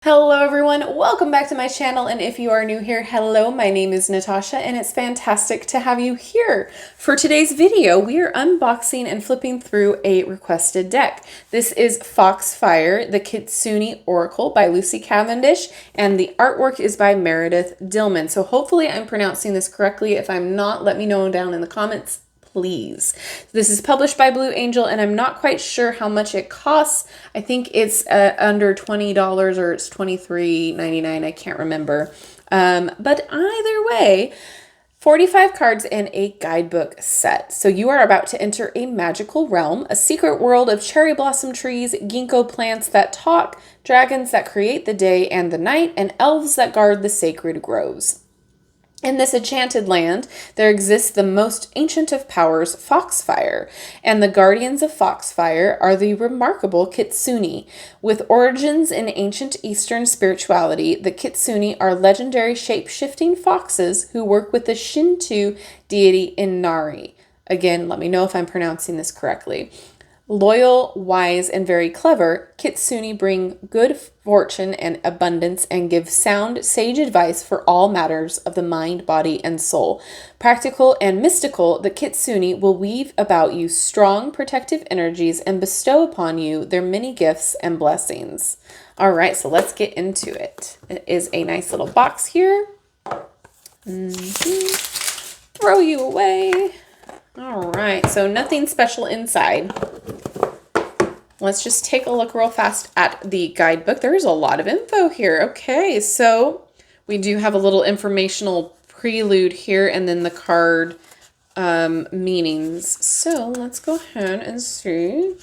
Hello everyone, welcome back to my channel, and if you are new here, hello, my name is Natasha and it's fantastic to have you here. For today's video, we are unboxing and flipping through a requested deck. This is Foxfire, the Kitsune Oracle by Lucy Cavendish, and the artwork is by Meredith Dillman. So hopefully I'm pronouncing this correctly. If I'm not, let me know down in the comments, please. This is published by Blue Angel, and I'm not quite sure how much it costs. I think it's under $20 or it's $23.99. I can't remember. But either way, 45 cards and a guidebook set. So you are about to enter a magical realm, a secret world of cherry blossom trees, ginkgo plants that talk, dragons that create the day and the night, and elves that guard the sacred groves. In this enchanted land, there exists the most ancient of powers, Foxfire, and the guardians of Foxfire are the remarkable Kitsune. With origins in ancient Eastern spirituality, the Kitsune are legendary shape-shifting foxes who work with the Shinto deity Inari. Again, let me know if I'm pronouncing this correctly. Loyal, wise, and very clever, Kitsune bring good fortune and abundance and give sound, sage advice for all matters of the mind, body, and soul. Practical and mystical, the Kitsune will weave about you strong, protective energies and bestow upon you their many gifts and blessings. All right, so let's get into it. It is a nice little box here. Throw you away. All right, so nothing special inside. Let's just take a look real fast at the guidebook. There's a lot of info here. Okay, so we do have a little informational prelude here and then the card meanings. So let's go ahead and see.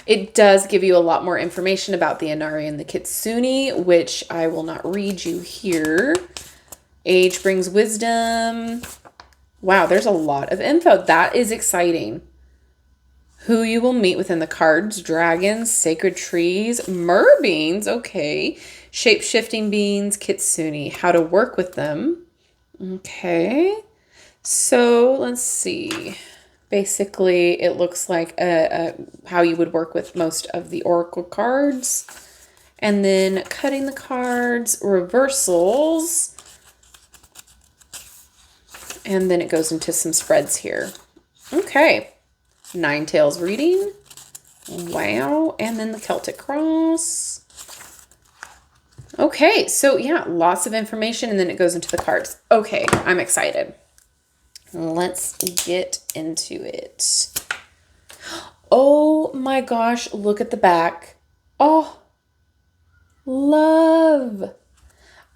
It does give you a lot more information about the Inari and the Kitsune, which I will not read you here. Age brings wisdom. Wow, there's a lot of info. That is exciting. Who you will meet within the cards: dragons, sacred trees, merbeans, okay, shape-shifting beings, Kitsune, how to work with them. Okay, so let's see. Basically, it looks like how you would work with most of the Oracle cards. And then cutting the cards, reversals. And then it goes into some spreads here. Okay. Nine Tails reading. Wow. And then the Celtic Cross. Okay. So yeah, lots of information. And then it goes into the cards. Okay. I'm excited. Let's get into it. Oh my gosh. Look at the back. Oh, love.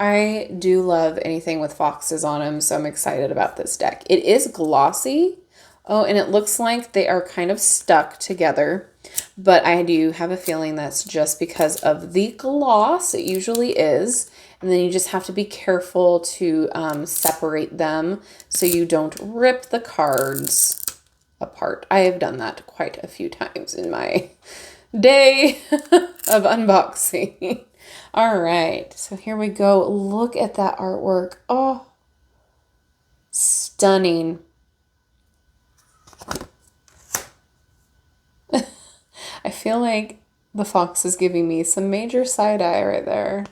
I do love anything with foxes on them, so I'm excited about this deck. It is glossy. Oh, and it looks like they are kind of stuck together, but I do have a feeling that's just because of the gloss. It usually is, and then you just have to be careful to separate them so you don't rip the cards apart. I have done that quite a few times in my day of unboxing. All right, so here we go. Look at that artwork. Oh, stunning. I feel like the fox is giving me some major side eye right there.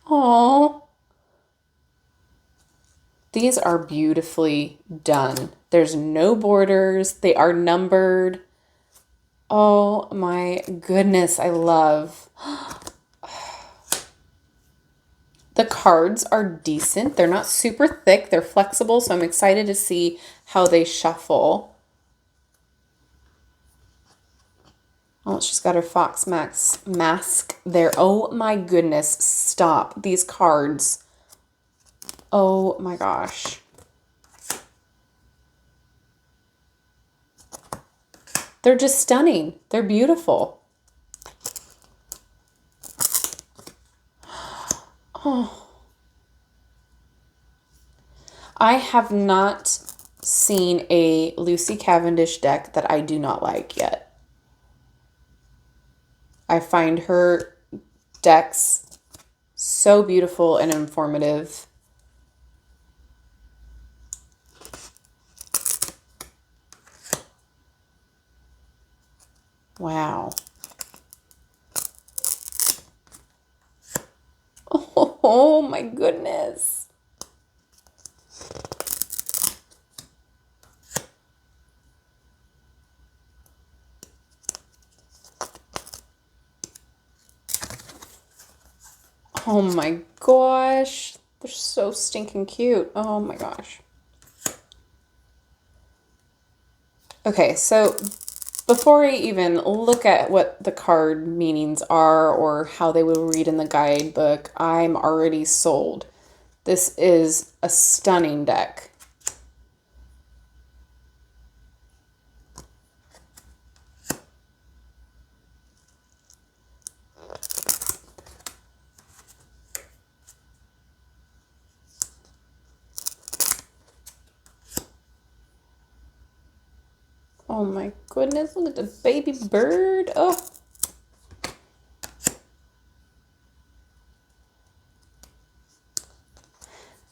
Oh, these are beautifully done. There's no borders. They are numbered. Oh my goodness, I love. The cards are decent. They're not super thick. They're flexible, so I'm excited to see how they shuffle. Oh, she's got her fox mask there. Oh my goodness, stop. These cards. Oh my gosh. They're just stunning. They're beautiful. Oh. I have not seen a Lucy Cavendish deck that I do not like yet. I find her decks so beautiful and informative. Wow. Oh my goodness. Oh my gosh. They're so stinking cute. Oh my gosh. Okay, so before I even look at what the card meanings are or how they will read in the guidebook, I'm already sold. This is a stunning deck. Oh my goodness, look at the baby bird. Oh.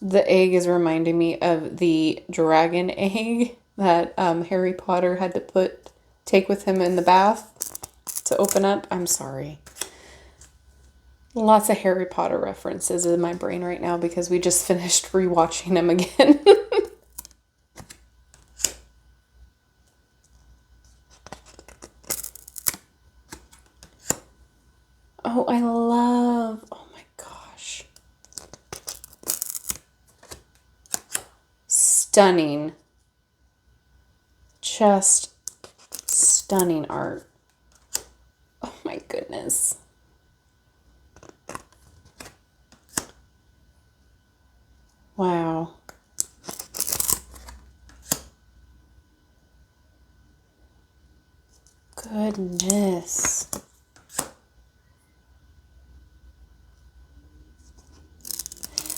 The egg is reminding me of the dragon egg that Harry Potter had to take with him in the bath to open up. I'm sorry. Lots of Harry Potter references in my brain right now because we just finished rewatching them again. Oh, oh my gosh. Stunning. Just stunning art. Oh my goodness. Wow. Goodness.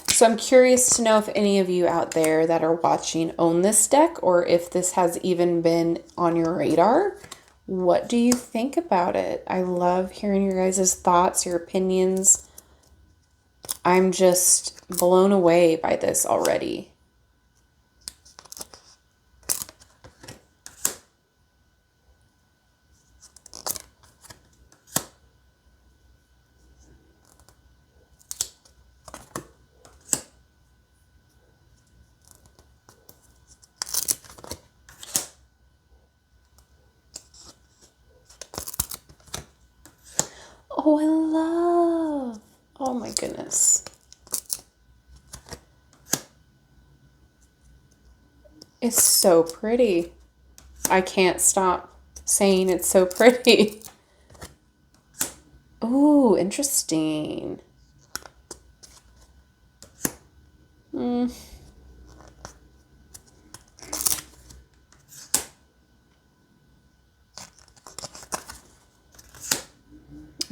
So I'm curious to know if any of you out there that are watching own this deck or if this has even been on your radar. What do you think about it? I love hearing your guys' thoughts, your opinions. I'm just blown away by this already. Oh, I love. Oh my goodness. It's so pretty. I can't stop saying it's so pretty. Ooh, interesting.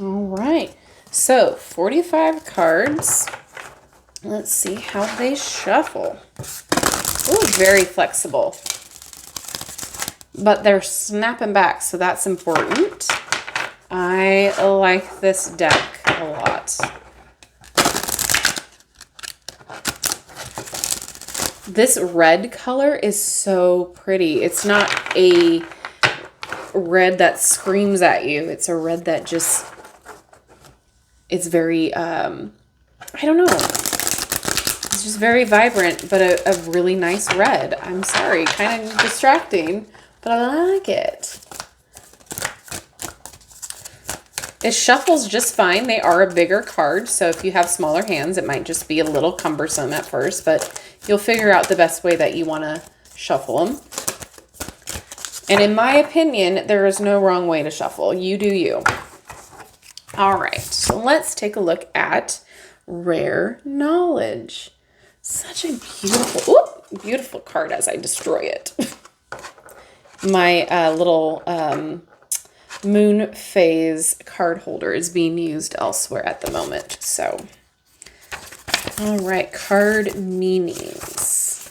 All right. So 45 cards. Let's see how they shuffle. Ooh, very flexible. But they're snapping back, so that's important. I like this deck a lot. This red color is so pretty. It's not a red that screams at you. It's a red that just, it's very, I don't know. It's just very vibrant, but a really nice red. I'm sorry, kind of distracting, but I like it. It shuffles just fine. They are a bigger card, so if you have smaller hands, it might just be a little cumbersome at first, but you'll figure out the best way that you want to shuffle them. And in my opinion, there is no wrong way to shuffle. You do you. All right, so let's take a look at Rare Knowledge. Such a beautiful card as I destroy it. My little moon phase card holder is being used elsewhere at the moment. So, all right, card meanings.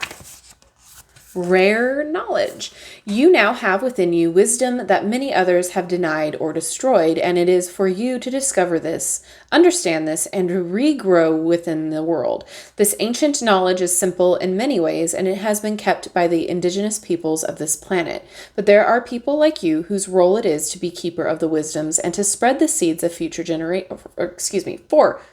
Rare knowledge. You now have within you wisdom that many others have denied or destroyed, and it is for you to discover this, understand this, and regrow within the world. This ancient knowledge is simple in many ways, and it has been kept by the indigenous peoples of this planet. But there are people like you whose role it is to be keeper of the wisdoms and to spread the seeds of for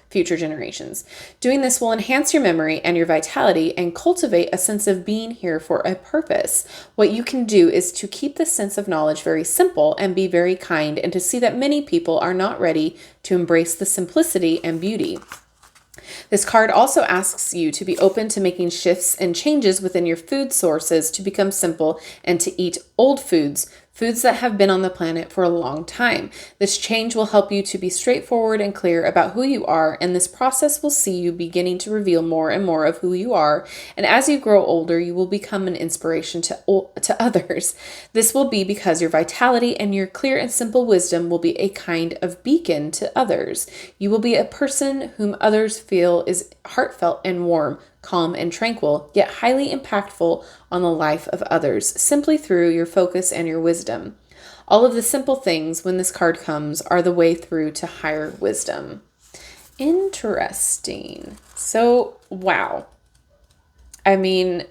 future generations. Doing this will enhance your memory and your vitality and cultivate a sense of being here for a purpose. What you can do is to keep the sense of knowledge very simple and be very kind, and to see that many people are not ready to embrace the simplicity and beauty. This card also asks you to be open to making shifts and changes within your food sources to become simple and to eat old foods that have been on the planet for a long time. This change will help you to be straightforward and clear about who you are, and this process will see you beginning to reveal more and more of who you are. And as you grow older, you will become an inspiration to others. This will be because your vitality and your clear and simple wisdom will be a kind of beacon to others. You will be a person whom others feel is heartfelt and warm, calm and tranquil, yet highly impactful on the life of others, simply through your focus and your wisdom. All of the simple things, when this card comes, are the way through to higher wisdom. Interesting. So, wow. I mean,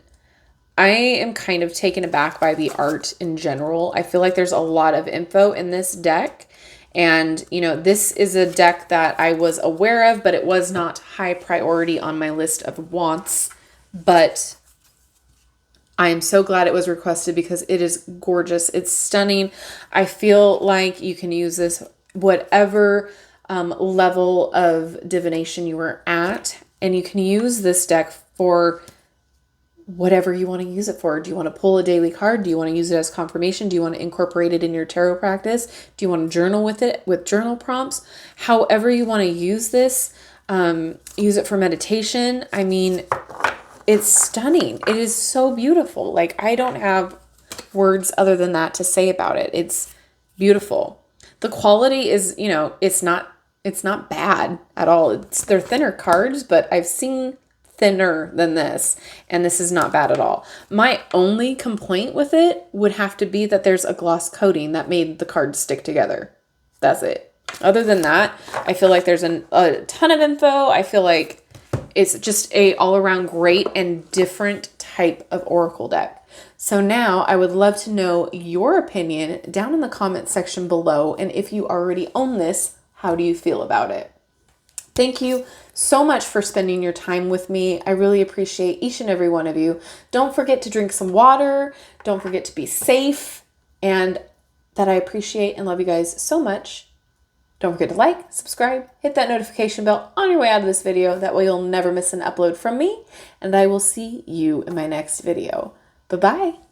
I am kind of taken aback by the art in general. I feel like there's a lot of info in this deck. And, you know, this is a deck that I was aware of, but it was not high priority on my list of wants. But I am so glad it was requested because it is gorgeous. It's stunning. I feel like you can use this whatever level of divination you are at. And you can use this deck for whatever you want to use it for. Do you want to pull a daily card? Do you want to use it as confirmation? Do you want to incorporate it in your tarot practice? Do you want to journal with it with journal prompts? However you want to use this, use it for meditation. I mean, it's stunning. It is so beautiful. Like, I don't have words other than that to say about it. It's beautiful. The quality is, you know, it's not bad at all. They're thinner cards, but I've seen thinner than this, and this is not bad at all. My only complaint with it would have to be that there's a gloss coating that made the cards stick together. That's it. Other than that, I feel like there's a ton of info. I feel like it's just a all-around great and different type of oracle deck. So now I would love to know your opinion down in the comment section below, and if you already own this, how do you feel about it? Thank you so much for spending your time with me. I really appreciate each and every one of you. Don't forget to drink some water. Don't forget to be safe. And that I appreciate and love you guys so much. Don't forget to like, subscribe, hit that notification bell on your way out of this video. That way you'll never miss an upload from me. And I will see you in my next video. Bye-bye.